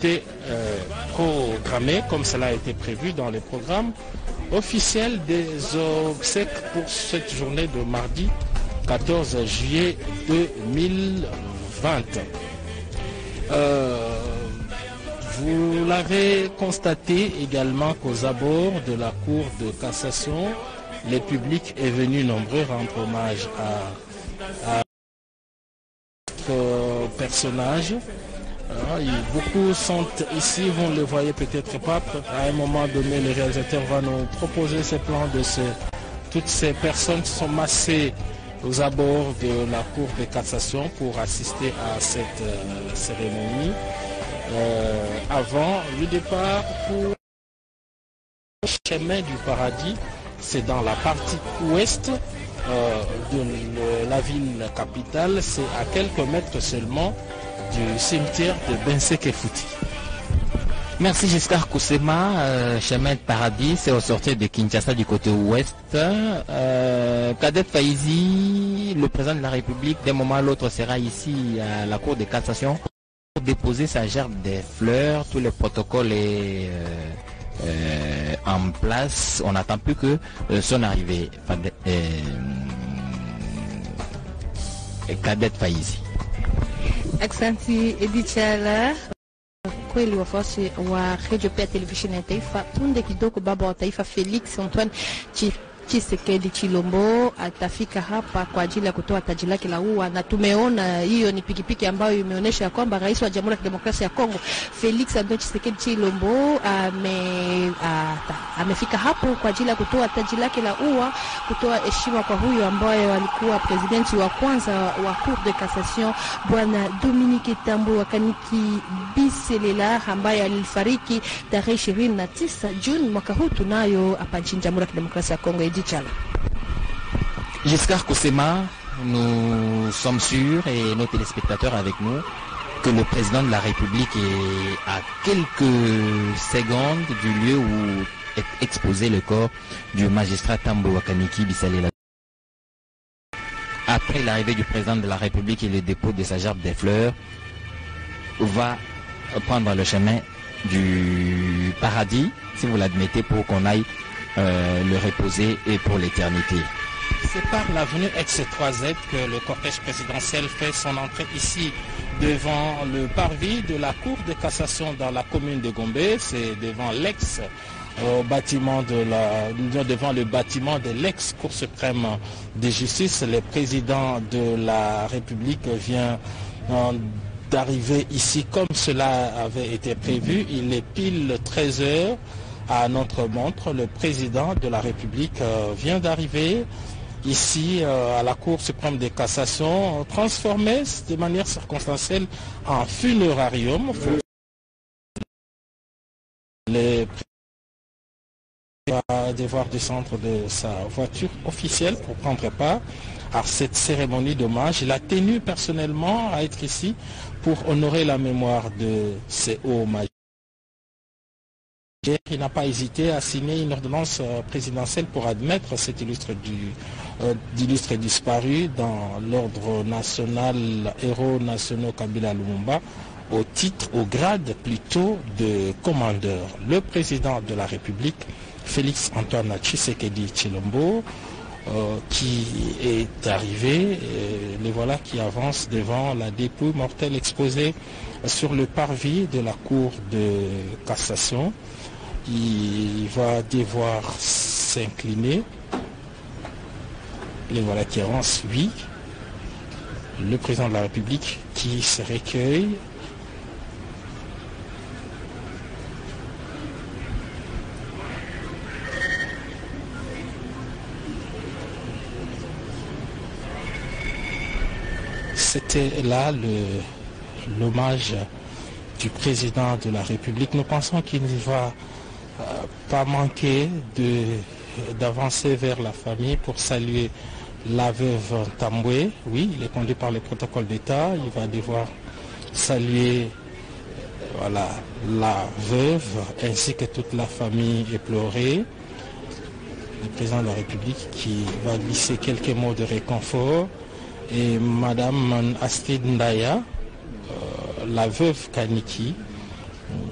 été programmée, comme cela a été prévu dans les programmes officiels des obsèques pour cette journée de mardi 14 juillet 2020. Vous l'avez constaté également qu'aux abords de la Cour de cassation, le public est venu nombreux rendre hommage à notre personnage. Beaucoup sont ici, vous ne le voyez peut-être pas. À un moment donné, le réalisateur va nous proposer ces plans de toutes ces personnes qui sont massées aux abords de la Cour de cassation pour assister à cette cérémonie. Avant le départ pour le chemin du paradis, c'est dans la partie ouest de la ville capitale, c'est à quelques mètres seulement du cimetière de Bensekefouti. Merci Giscard Koussema, chemin de paradis, c'est au sortir de Kinshasa du côté ouest. Cadet Faizi, le président de la République, d'un moment à l'autre sera ici à la Cour de cassation pour déposer sa gerbe des fleurs. Tout le protocole est en place. On n'attend plus que son arrivée. Cadet Faizi. Asante Edichala, kweli wafuasi wa Radio pia Television ya Taifa, punde kidogo baba wa taifa Felix Antoine Tshisekedi Tshilombo atafika hapa kwa ajili ya kutoa taji lake la ua, na tumeona hiyo ni pikipiki ambayo imeonyesha kwamba rais wa Jamhuri ya Kidemokrasia ya Kongo Felix Antoine Tshisekedi Tshilombo amefika hapo kwa ajili ya kutoa taji lake la ua, kutoa heshima kwa huyo ambaye alikuwa presidenti wa kwanza wa Cour de Cassation bwana Dominique Tambo Wakaniki Biselela, ambaye alifariki tarehe 29 Juni mwaka huu tunayo hapa nchini Jamhuri ya Kidemokrasia ya Kongo. Giscard Koussema, nous sommes sûrs, et nos téléspectateurs avec nous, que le président de la République est à quelques secondes du lieu où est exposé le corps du magistrat Tambo Wakaniki Bisalela. Après l'arrivée du président de la République et le dépôt de sa gerbe des fleurs, va prendre le chemin du paradis, si vous l'admettez, pour qu'on aille le reposer et pour l'éternité. C'est par l'avenue Ex-3Z que le cortège présidentiel fait son entrée ici devant le parvis de la Cour de cassation dans la commune de Gombe. C'est devant devant le bâtiment de l'ex-Cour suprême de justice. Le président de la République vient d'arriver ici comme cela avait été prévu. Il est pile 13 heures. À notre montre, le président de la République vient d'arriver ici à la Cour suprême de cassation, transformé de manière circonstancielle en funérarium. Le président va devoir descendre de sa voiture officielle pour prendre part à cette cérémonie d'hommage. Il a tenu personnellement à être ici pour honorer la mémoire de ces hauts magistrats. Il n'a pas hésité à signer une ordonnance présidentielle pour admettre cet illustre disparu dans l'ordre national Héros nationaux Kabila Lumumba au grade plutôt de commandeur. Le président de la République, Félix Antoine Tshisekedi Tshilombo, qui est arrivé, les voilà qui avancent devant la dépouille mortelle exposée sur le parvis de la Cour de cassation. Il va devoir s'incliner. Les voilà qui avancent, oui. Le président de la République qui se recueille. C'était là l'hommage du président de la République. Nous pensons qu'il ne va pas manquer d'avancer vers la famille pour saluer la veuve Tamboué. Oui, il est conduit par le protocole d'État. Il va devoir saluer la veuve ainsi que toute la famille éplorée. Le président de la République qui va glisser quelques mots de réconfort. Et Madame Astrid Ndaya, la veuve Kaniki,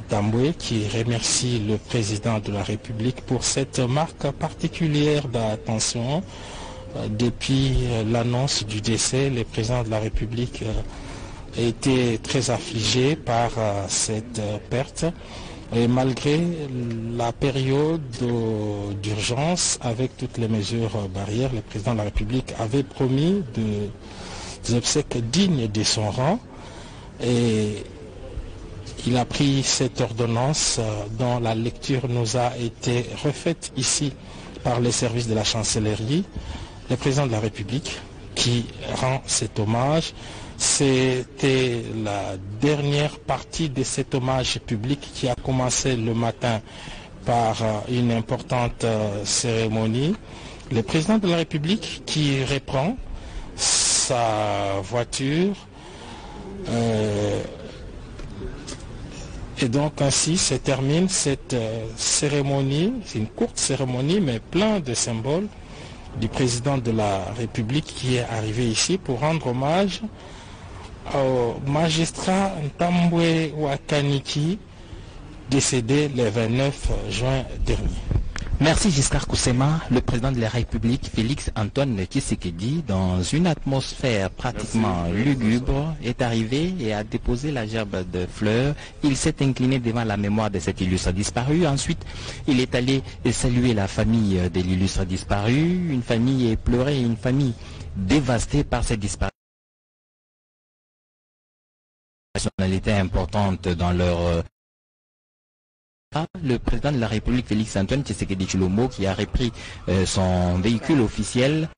Tambwe qui remercie le président de la République pour cette marque particulière d'attention. Depuis l'annonce du décès, le président de la République a été très affligé par cette perte. Et malgré la période d'urgence, avec toutes les mesures barrières, le président de la République avait promis des obsèques dignes de son rang. Et il a pris cette ordonnance dont la lecture nous a été refaite ici par les services de la chancellerie. Le président de la République qui rend cet hommage. C'était la dernière partie de cet hommage public qui a commencé le matin par une importante cérémonie. Le président de la République qui reprend sa voiture et donc ainsi se termine cette cérémonie. C'est une courte cérémonie mais plein de symboles du président de la République qui est arrivé ici pour rendre hommage au magistrat Ntambwe Wakaniki décédé le 29 juin dernier. Merci Giscard Koussema. Le président de la République, Félix Antoine Tshisekedi, dans une atmosphère pratiquement lugubre, est arrivé et a déposé la gerbe de fleurs. Il s'est incliné devant la mémoire de cet illustre disparu. Ensuite, il est allé saluer la famille de l'illustre disparu, une famille éplorée, une famille dévastée par cette disparition. Personnalité importante dans leur le président de la République Félix Antoine Tshisekedi Tshilombo qui a repris son véhicule officiel.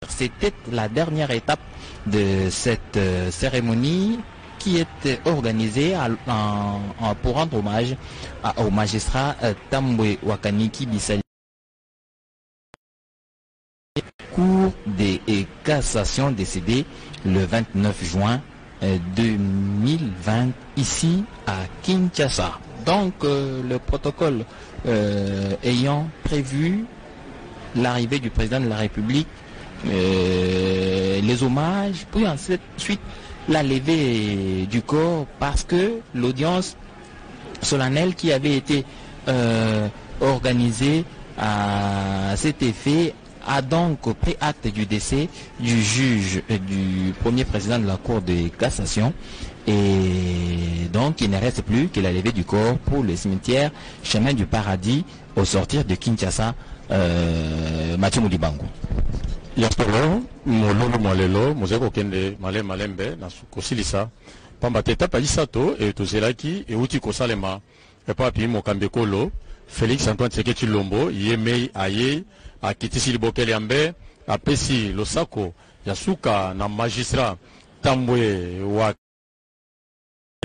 C'était la dernière étape de cette cérémonie qui est organisée pour rendre hommage au magistrat Tambwe Wakaniki Bisali, cour des cassations décédé le 29 juin 2020 ici à Kinshasa. Donc le protocole ayant prévu l'arrivée du président de la République, les hommages, puis ensuite la levée du corps, parce que l'audience solennelle qui avait été organisée à cet effet a donc pris acte du décès du juge du premier président de la Cour de cassation, et donc il ne reste plus que la levée du corps pour le cimetière Chemin du Paradis au sortir de Kinshasa. Mathieu Moudibango. Yastolo mololo molelo mozeko kende malembe na kosilisa pamba teta palisato e tozelaki e uti kosalema e papi mokambekolo Félix Antoine Tshisekedi Tshilombo yemei aye akitisi libokeli ambe apesi losako ya suka na magistrat Tambwe wa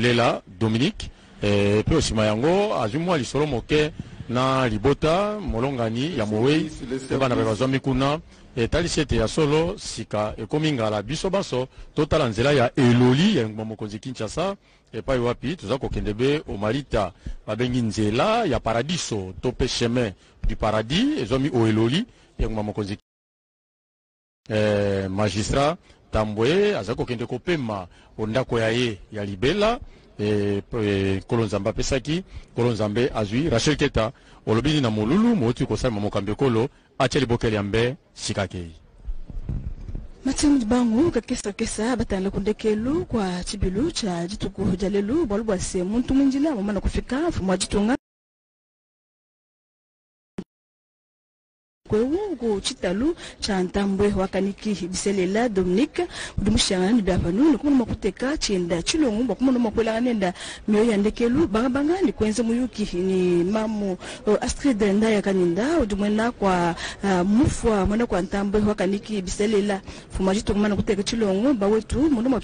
Lela Dominique pe osima yango azumwa lisolo moke na libota molongani ya mowei bana bazwami kuna etalisete ya solo sika ekomingala biso baso totala nzela ya eloli ya mokonzi Kinshasa epai wapi tuza kokendebe o Marita babengi nzela ya paradiso tope chemin du paradis ezomi o eloli ya mokonzi magistrat Tambwe aza kokende kopema ondako ya ye ya libela Kolonzambe pesaki Kolonzambe azui Rachel Keta olobini na molulu moti kosala mokambe kolo acheli bokeli ambe sikakei Mathieu Mbangu kakesa batanga kundekelu kwa chibilu cha jituku jalelu balubwa se muntu mwinjila mama kufika fumwa jitunga kwewu chitalu cha Ntambwe Wakaniki Biselela Dominique udumushana ni byapanu nukumu makuteka chenda chilongu bakumu makwela nenda myoyo yandekelu banga ni kwenze muyuki ni mamu Astrid Ndaya kaninda udumwena kwa mufwa mwana kwa Ntambwe Wakaniki Biselela fumajito mwana kuteka chilongu bawetu mundu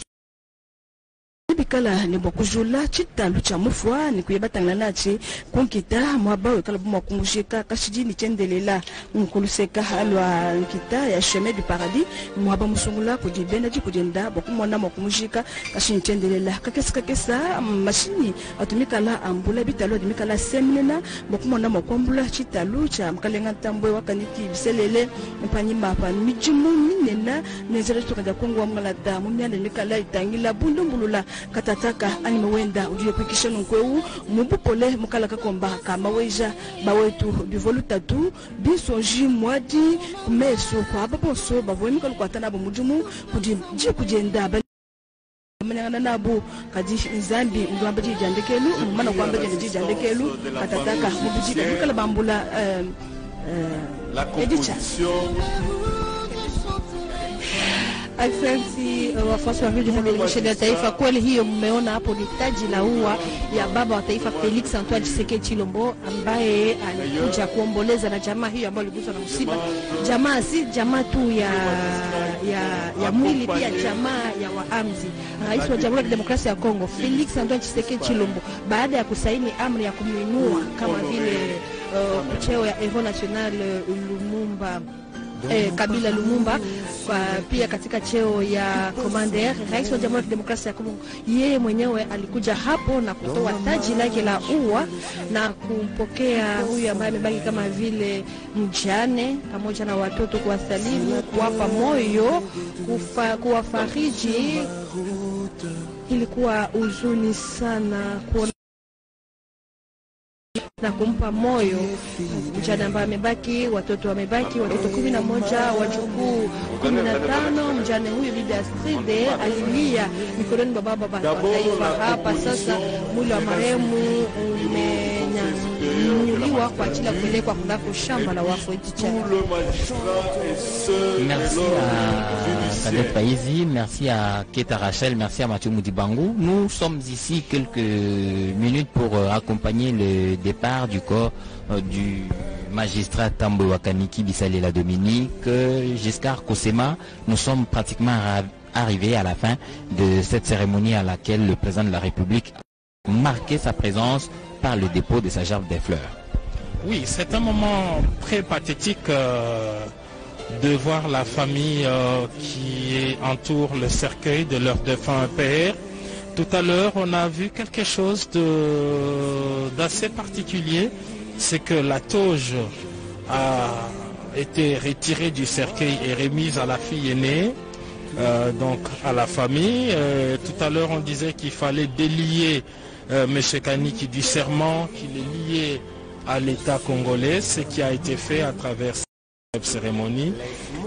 bikala ni bokujula chitalu cha mufwa ni kuyebatanga nachi kunkita mwabawe kala bumwa kumushika kashijini chendelela nkuluseka halwa nkita ya chemin du paradis mwaba musungula kujibenda jikujenda bokumona mokumushika kashini chendelela kakesa mashini atumikala ambula bitalo atumikala semnena bokumona mokombula chitalu cha mkalenga Ntambwe Wakaniki Biselele mpanyi mapa mijimu minena nezere tukaja kongo wa mngalata mumyande mikala itangila bundumbulula katataka ani mawenda udiyo pikishano nkweu mubupole mukalaka komba kama weja bawetu bivolutatu bisonji mwadi kumeso kwa baboso bavoye mikalu kwa tanabo mujumu kujenda manyana nabo kadi nzambi ngwamba jijandekelu mana kwamba jijandekelu katataka mubujika mukala bambula Asante wafuasi wa Radio Television ya Taifa. Kweli hiyo mmeona hapo ni taji la ua ya baba wa taifa Felix Antoine Tshisekedi Tshilombo ambaye alikuja kuomboleza na jamaa hiyo ambayo iliguswa na msiba. Jamaa si jamaa tu ya mwili, pia jamaa ya waamzi. Rais wa Jamhuri ya Kidemokrasia ya Kongo Felix Antoine Tshisekedi Tshilombo baada ya kusaini amri ya kumuinua kama vile cheo ya Héros National Lumumba Kabila Lumumba pia katika cheo ya commander, rais wa Jamhuri ya Kidemokrasia ya Kongo yeye mwenyewe alikuja hapo na kutoa taji lake la ua na kumpokea huyu ambaye amebaki kama vile mjane pamoja na watoto, kuwasalimu, kuwapa moyo, kuwafariji. Ilikuwa huzuni sana kuona na kumpa moyo mjane ambaye amebaki, watoto wamebaki, watoto 11, wajukuu 15. Mjane huyu bibi Astride alilia mikononi mwa baba wa taifa. Hapa sasa mwili wa marehemu umenyanyuliwa kwa ajili ya kupelekwa kunako shamba la wafu. Merci à Kadette Paizi, merci à Keta Rachel, merci à Mathieu Moudibangou. Nous sommes ici quelques minutes pour accompagner le départ du corps du magistrat Tambo Wakaniki Bisalela Dominique, Giscard Kosema. Nous sommes pratiquement arrivés à la fin de cette cérémonie à laquelle le président de la République a marqué sa présence par le dépôt de sa gerbe des fleurs. Oui, c'est un moment très pathétique de voir la famille qui entoure le cercueil de leur défunt père. Tout à l'heure, on a vu quelque chose d'assez particulier. C'est que la toge a été retirée du cercueil et remise à la fille aînée, donc à la famille. Tout à l'heure, on disait qu'il fallait délier M. Kaniki du serment qu'il est lié à l'État congolais, ce qui a été fait à travers cette cérémonie.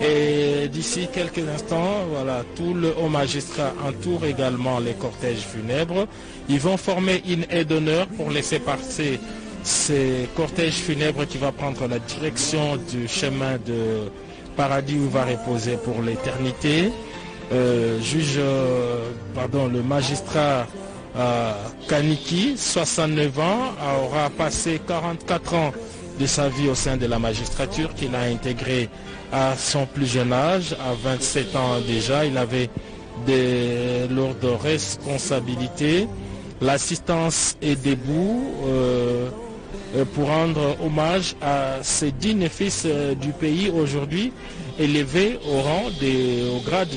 Et d'ici quelques instants, voilà, tout le haut magistrat entoure également les cortèges funèbres. Ils vont former une haie d'honneur pour laisser passer ces cortèges funèbres qui va prendre la direction du chemin de paradis où il va reposer pour l'éternité. Le magistrat Kaniki, 69 ans, aura passé 44 ans de sa vie au sein de la magistrature qu'il a intégré à son plus jeune âge, à 27 ans déjà. Il avait de lourdes responsabilités. L'assistance est debout pour rendre hommage à ces dignes fils du pays aujourd'hui élevés au grade